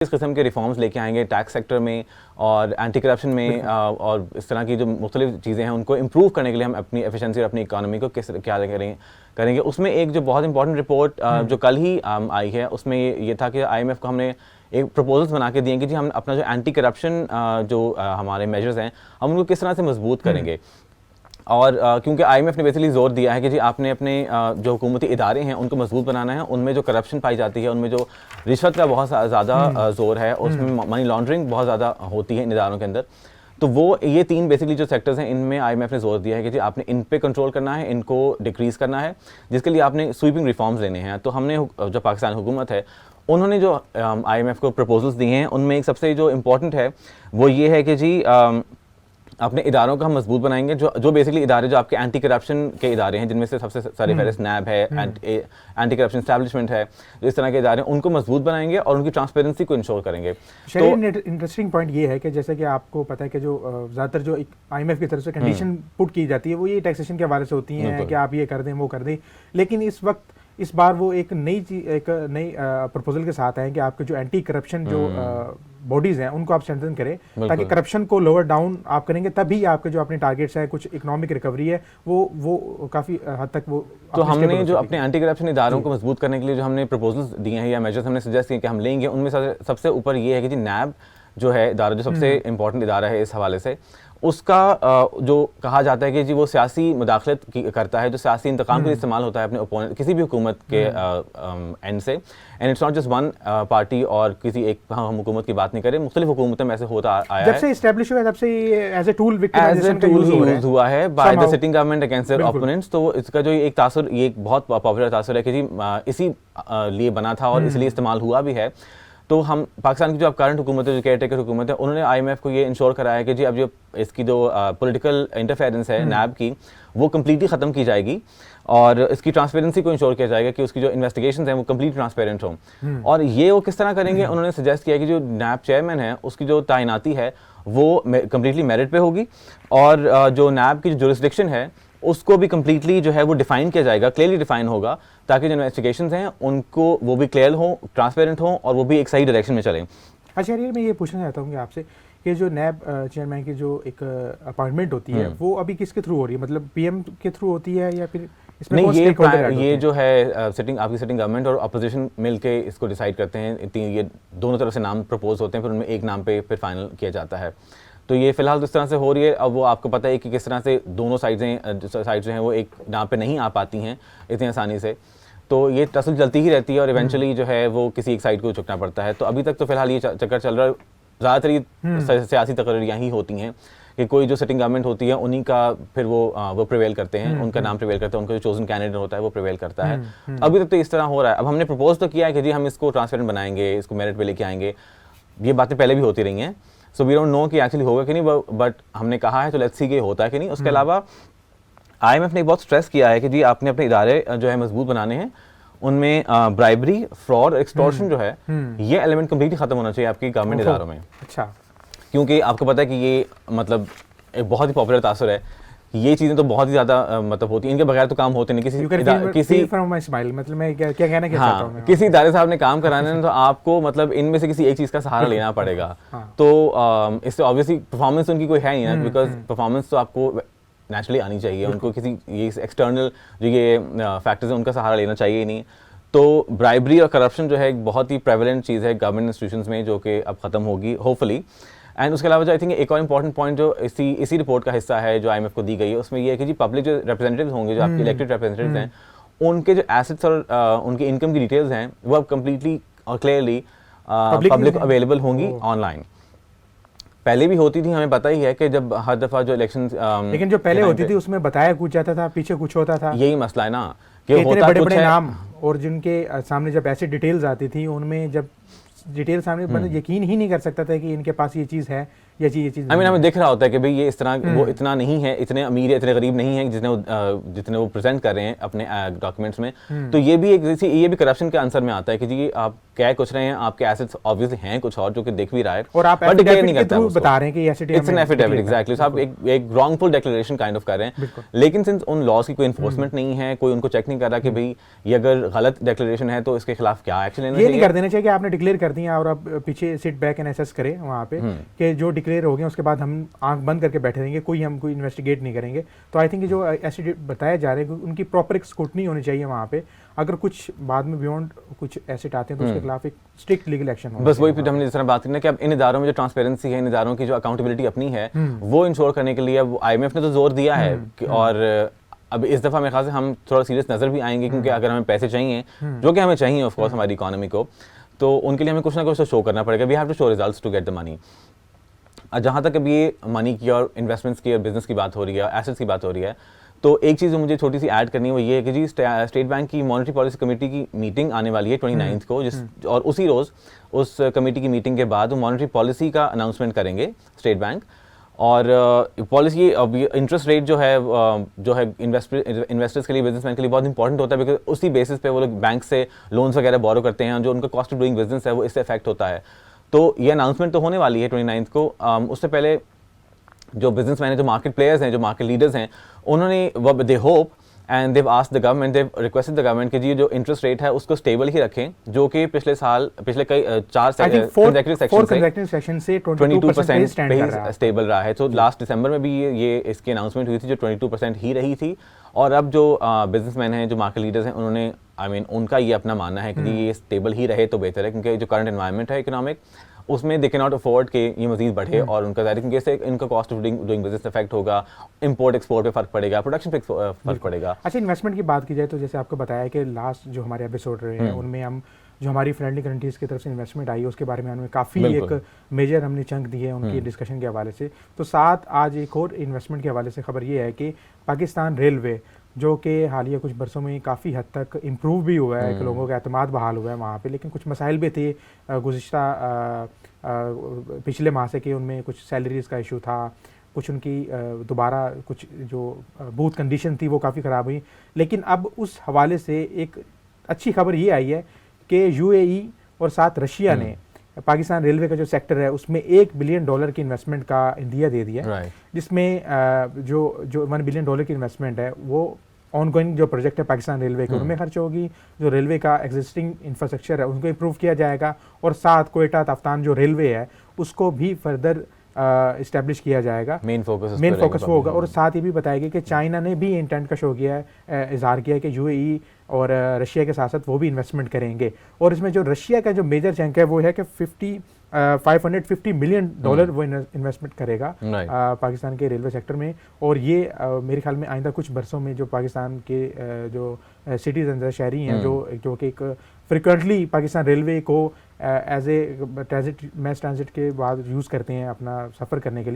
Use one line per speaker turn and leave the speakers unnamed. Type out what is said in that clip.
इस किस्म के रिफॉर्म्स लेके आएंगे टैक्स सेक्टर में और एंटी करप्शन में और इस तरह की जो मुख्तलिफ चीज़ें हैं उनको इम्प्रूव करने के लिए हम अपनी एफिशिएंसी और अपनी इकानमी को क्या करेंगे। उसमें एक जो बहुत इंपॉर्टेंट रिपोर्ट जो कल ही आई है उसमें ये था कि IMF को हमने एक प्रपोजल्स बना के दिए कि जी हम अपना जो एंटी करप्शन जो हमारे मेजर्स हैं हम उनको किस तरह से मजबूत करेंगे। और क्योंकि IMF ने बेसिकली जोर दिया है कि जी आपने अपने जो हुकूमती इदारे हैं उनको मजबूत बनाना है, उनमें जो करप्शन पाई जाती है, उनमें जो रिश्वत का बहुत ज़्यादा जोर है, उसमें मनी लॉन्ड्रिंग बहुत ज़्यादा होती है इन इदारों के अंदर। तो वो ये तीन बेसिकली जो सेक्टर्स हैं इनमें IMF ने जोर दिया है कि जी आपने इन पे कंट्रोल करना है, इनको डिक्रीज़ करना है, जिसके लिए आपने स्वीपिंग रिफॉर्म्स लेने हैं। तो हमने जो पाकिस्तान हुकूमत है उन्होंने जो IMF को प्रपोजल्स दिए हैं उनमें एक सबसे जो इम्पोर्टेंट है वो ये है कि जी अपने इदारों को हम मजबूत बनाएंगे, जो बेसिकली इदारे जो आपके एंटी करप्शन के इदारे हैं, जिनमें से सबसे सारे फहरिस्त नैब है, एंटी करप्शन एस्टैब्लिशमेंट है, जो इस तरह के इदारे हैं उनको मजबूत बनाएंगे और उनकी ट्रांसपेरेंसी को इंश्योर करेंगे।
तो इंटरेस्टिंग पॉइंट ये है कि जैसे कि आपको पता है कि जो ज़्यादातर जो IMF की तरफ से कंडीशन पुट की जाती है वो ये टैक्सेशन के हवाले से होती हैं कि आप ये कर दें वो कर दें, लेकिन इस बार वो एक नई प्रपोजल के साथ आए कि आपके जो एंटी करप्शन जो बॉडीज हैं उनको आप स्ट्रेंथन करें ताकि करप्शन को लोअर डाउन आप करेंगे, तभी आपके जो अपने टारगेट्स हैं, कुछ इकोनॉमिक रिकवरी है वो काफ़ी हद तक वो।
तो हमने जो अपने एंटी करप्शन इदारों को मजबूत करने के लिए जो हमने प्रपोजल्स दिए हैं या मेजर्स हमने सजेस्ट किए कि हम लेंगे, उनमें सबसे ऊपर ये है कि जी नैब जो है इदारा जो सबसे इंपॉर्टेंट इदारा है इस हवाले से, उसका जो कहा जाता है कि जी वो सियासी मुदाखलत करता है, जो सियासी इंतकाम के लिए इस्तेमाल होता है अपने ओपोनेंट किसी भी हुकूमत के एंड से। And it's not just one party और किसी एक हम हुकूमत की बात नहीं करें, मुख्तलिफ हुकूमतों में ऐसे होता आया है।
जब से एस्टैब्लिश हुआ तब से एज ए टूल
यूज हुआ है by the sitting government against their opponents. तो इसका जो एक तासुर, ये एक बहुत पॉपुलर तासुर है कि जी इसी लिए बना था और इसलिए इस्तेमाल हुआ भी है। तो हम पाकिस्तान की जो अब करंट हुकूमत है, जो केयर टेकर हुकूमत है, उन्होंने IMF को ये इंश्योर कराया कि जी अब जो इसकी जो पॉलिटिकल इंटरफेरेंस है नैब की वो कम्प्लीटली ख़त्म की जाएगी और इसकी ट्रांसपेरेंसी को इंश्योर किया जाएगा कि उसकी जो इन्वेस्टिगेशंस हैं वो कम्प्लीट ट्रांसपेरेंट हों। और ये वो किस तरह करेंगे, उन्होंने सजेस्ट किया कि जो नैब चेयरमैन है उसकी जो तैनाती है वो कम्प्लीटली मेरिट पे होगी और जो नैब की जो जुरिस्डिक्शन है उसको भी कम्प्लीटली जो है वो डिफाइन किया जाएगा, क्लियरली डिफाइन होगा, ताकि जो इन्वेस्टिगेशंस हैं उनको वो भी क्लियर हो, ट्रांसपेरेंट हो और वो भी एक सही डायरेक्शन में चलें।
अच्छा यार, मैं ये पूछना चाहता हूँ कि आपसे कि जो नैब चेयरमैन की जो एक अपॉइंटमेंट होती है वो अभी किसके थ्रू हो रही है, मतलब PM के थ्रू होती है या फिर इसमें
नहीं? ये जो है आपकी सिटिंग गवर्नमेंट और अपोजिशन मिलके इसको डिसाइड करते हैं। ये दोनों तरफ से नाम प्रपोज होते हैं, फिर उनमें एक नाम पे फिर फाइनल किया जाता है। तो ये फिलहाल इस तरह से हो रही है। अब वो आपको पता है कि किस तरह से दोनों साइड्स जो हैं वो एक नाम पे नहीं आ पाती हैं इतनी आसानी से, तो ये टसल चलती ही रहती है और इवेंचुअली जो है वो किसी एक साइड को झुकना पड़ता है। तो अभी तक तो फिलहाल ये चक्कर चल रहा है। ज़्यादातर ये सियासी तकरीरियाँ ही होती हैं कि कोई जो सिटिंग गवर्नमेंट होती है उन्हीं का फिर वो प्रिवेल करते हैं, उनका नाम प्रिवेल करता है, उनका जो चोजन कैंडिडेट होता है वो प्रिवेल करता है। अभी तक तो इस तरह हो रहा है। अब हमने प्रपोज तो किया है कि जी हम इसको ट्रांसपेरेंट बनाएंगे, इसको मेरिट पे लेके आएंगे, ये बातें पहले भी होती रही हैं। सो वी डोंट नो कि एक्चुअली होगा कि नहीं, बट हमने कहा है तो लेट्स सी कि होता है कि नहीं। उसके अलावा IMF ने बहुत स्ट्रेस किया है कि जी आपने अपने इदारे जो है मजबूत बनाने हैं, उनमें ब्राइबरी, फ्रॉड, एक्सटॉर्शन जो है ये एलिमेंट कम्प्लीटली खत्म होना चाहिए आपकी गवर्नमेंट इदारों में।
अच्छा, क्योंकि
आपको पता है कि ये मतलब एक बहुत ही पॉपुलर तासुर है, ये चीज़ें तो बहुत ही ज़्यादा मतलब होती हैं, इनके बगैर तो काम होते नहीं। किसी
मतलब मैं क्या कहना चाहता हूं,
किसी इदारे से आपने काम कराना है तो आपको मतलब इनमें से किसी एक चीज़ का सहारा लेना पड़ेगा। तो इससे ऑब्वियसली परफॉर्मेंस उनकी कोई है नहीं ना, बिकॉज परफॉर्मेंस तो आपको नेचुरली आनी चाहिए, उनको किसी ये एक्सटर्नल जो ये फैक्टर्स हैं उनका सहारा लेना चाहिए ही नहीं। तो ब्राइबरी और करप्शन जो है एक बहुत ही प्रेवलेंट चीज़ है गवर्नमेंट इंस्टीट्यूशंस में, जो कि अब ख़त्म होगी होपफुली। एंड उसके अलावा जो आई थिंक एक और इंपॉर्टेंट पॉइंट जो इसी रिपोर्ट का हिस्सा है जो IMF को दी गई है, उसमें ये है कि जी पब्लिक जो रिप्रेजेंटेटिव्स होंगे, जो आपके इलेक्टेड रिप्रेजेंटेटिव्स हैं, उनके जो एसेट्स और उनकी इनकम की डिटेल्स हैं वो अब कम्प्लीटली और क्लियरली पब्लिक अवेलेबल होंगी ऑनलाइन। पहले भी होती थी, हमें पता ही है कि जब हर दफ़ा जो इलेक्शन,
लेकिन जो पहले होती थी उसमें बताया कुछ जाता था, पीछे कुछ होता था।
यही मसला है ना
कि होता बड़े बड़े नाम और जिनके सामने जब ऐसी डिटेल्स आती थी, उनमें जब डिटेल सामने बंदा यकीन ही नहीं कर सकता था कि इनके पास ये चीज़ है, ये चीज़
हमें दिख रहा होता है कि भाई ये इस तरह वो इतना नहीं है, इतने अमीर है, इतने गरीब नहीं है जितने वो प्रेजेंट कर रहे हैं अपने डॉक्यूमेंट्स में। तो ये भी ये भी करप्शन के आंसर में आता है कि जी आप कह कुछ रहे हैं, आपके एसेट्स ऑब्वियसली हैं कुछ और जो कि दिख भी रहा है
और आप
डिक्लेयर नहीं करते,
बता रहे हैं कि asset
it's an affidavit, exactly. आप एक रॉन्गफुल डिक्लेरेशन काइंड ऑफ कर रहे हैं, लेकिन सिंस उन लॉज की कोई इन्फोर्समेंट नहीं है, कोई उनको चेक नहीं कर रहा कि भाई ये अगर गलत डिक्लेरेशन है तो इसके खिलाफ क्या एक्शन लेना चाहिए।
ये नहीं कर देना चाहिए कि आपने डिक्लेयर कर दिया और आप पीछे सिट बैक एंड एसेस करें वहाँ पे कि जो डिक्लेयर हो गया उसके बाद हम आंख बंद करके बैठे रहेंगे, हम कोई इन्वेस्टिगेट नहीं करेंगे। तो आई थिंक जो ऐसे बताया जा रहे हैं उनकी प्रॉपर एक स्क्रूटनी होनी चाहिए वहाँ पे। अगर कुछ बाद में बियॉन्ड कुछ एसेट आते हैं तो उसके खिलाफ एक स्ट्रिक्ट लीगल एक्शन होगा।
बस वही फिर हमने जिस तरह बात की ना कि अब इन इदारों में जो ट्रांसपेरेंसी है, इन इदारों की जो अकाउंटेबिलिटी अपनी है वो इंश्योर करने के लिए अब IMF ने तो जोर दिया है और अब इस दफ़ा मेरे ख्याल से हम थोड़ा सीरियस नज़र भी आएंगे, क्योंकि अगर हमें पैसे चाहिए जो कि हमें चाहिए ऑफ कोर्स हमारी इकोनॉमी को, तो उनके लिए हमें कुछ ना कुछ तो शो करना पड़ेगा। We have to show results to get the money. जहाँ तक अब ये मनी की और इन्वेस्टमेंट्स की और बिजनेस की बात हो रही है, एसेट्स की बात हो रही है, तो एक चीज़ जो मुझे छोटी सी ऐड करनी है वो ये है कि जी स्टेट बैंक की मॉनेटरी पॉलिसी कमेटी की मीटिंग आने वाली है 29 को, और उसी रोज़ उस कमेटी की मीटिंग के बाद वो मॉनेटरी पॉलिसी का अनाउंसमेंट करेंगे स्टेट बैंक। और पॉलिसी अब इंटरेस्ट रेट जो है इन्वेस्टर्स के लिए, बिजनेसमैन के लिए बहुत इंपॉर्टेंट होता है, बिकॉज उसी बेसिस पे वो लोग बैंक से लोन्स वगैरह बोरो करते हैं, जो उनका कॉस्ट ऑफ डूइंग बिजनेस है वो इससे अफेक्ट होता है। तो ये अनाउंसमेंट तो होने वाली है 29 को। उससे पहले जो बिजनेसमैन है, जो मार्केट प्लेयर्स हैं, जो मार्केट लीडर्स हैं, उन्होंने they hope and they've asked the government, they've requested the government कि जी जो इंटरेस्ट रेट है उसको स्टेबल ही रखें, जो कि पिछले कई 4
सेक्शन से 22%
पे स्टेबल रहा है। तो लास्ट दिसंबर में भी ये इसकी अनाउंसमेंट हुई थी जो 22% ही रही थी। और अब जो बिजनेसमैन हैं, जो मार्केट लीडर्स हैं, उन्होंने उनका ये अपना मानना है कि जी ये स्टेबल ही रहे तो बेहतर है, क्योंकि जो करंट एनवायरनमेंट है इकोनॉमिक, उसमें दे कैन नॉट अफोर्ड कि ये मजीद बढ़े और उनका ज़ाहिर क्योंकि इससे इनका cost of doing business effect होगा, इंपोर्ट एक्सपोर्ट पे फर्क पड़ेगा, प्रोडक्शन पे फर्क पड़ेगा।
अच्छा, इन्वेस्टमेंट की बात की जाए तो जैसे आपको बताया कि लास्ट जो हमारे एपिसोड रहे हैं उनमें हम जो हमारी फ्रेंडली कंट्रीज़ की तरफ से इन्वेस्टमेंट आई है उसके बारे में हमें काफ़ी एक मेजर हमने चंक दिए हैं उनकी डिस्कशन के हवाले से। तो साथ आज एक और इन्वेस्टमेंट के हवाले से खबर ये है कि पाकिस्तान रेलवे, जो कि हालिया कुछ बरसों में काफ़ी हद तक इम्प्रूव भी हुआ है, कि लोगों का एतमाद बहाल हुआ है वहाँ पे, लेकिन कुछ मसाइल भी थे गुज़िश्ता पिछले माह से कि उनमें कुछ सैलरीज़ का इशू था, कुछ उनकी दोबारा कुछ जो बूथ कंडीशन थी वो काफ़ी ख़राब हुई। लेकिन अब उस हवाले से एक अच्छी खबर ये आई है कि UAE और साथ रशिया ने पाकिस्तान रेलवे का जो सेक्टर है उसमें $1 बिलियन की इन्वेस्टमेंट का इंदिया दे दिया, जिसमें जो $1 बिलियन की इन्वेस्टमेंट है वो ऑनगोइंग जो प्रोजेक्ट है पाकिस्तान रेलवे के उनमें खर्च होगी, जो रेलवे का एग्जिस्टिंग इंफ्रास्ट्रक्चर है उनको इम्प्रूव किया जाएगा, और साथ कोयटा ताफ्तान जो रेलवे है उसको भी फर्दर इस्टेब्लिश किया जाएगा। मेन फोकस वो होगा। और साथ ये भी बताया गया कि चाइना ने भी इंटेंट का शो किया है, इजहार किया है कि UAE और रशिया के साथ साथ वो भी इन्वेस्टमेंट करेंगे। और इसमें जो रशिया का जो मेजर चंक है वो है कि $550 मिलियन वो इन्वेस्टमेंट करेगा पाकिस्तान के रेलवे सेक्टर में। और ये मेरे ख्याल में आइंदा कुछ बरसों में जो पाकिस्तान के जो सिटीजन शहरी हैं जो कि एक फ्रिक्वेंटली पाकिस्तान रेलवे को एज ए मैस ट्रांजिट के बाद यूज़ करते हैं अपना सफ़र करने के लिए,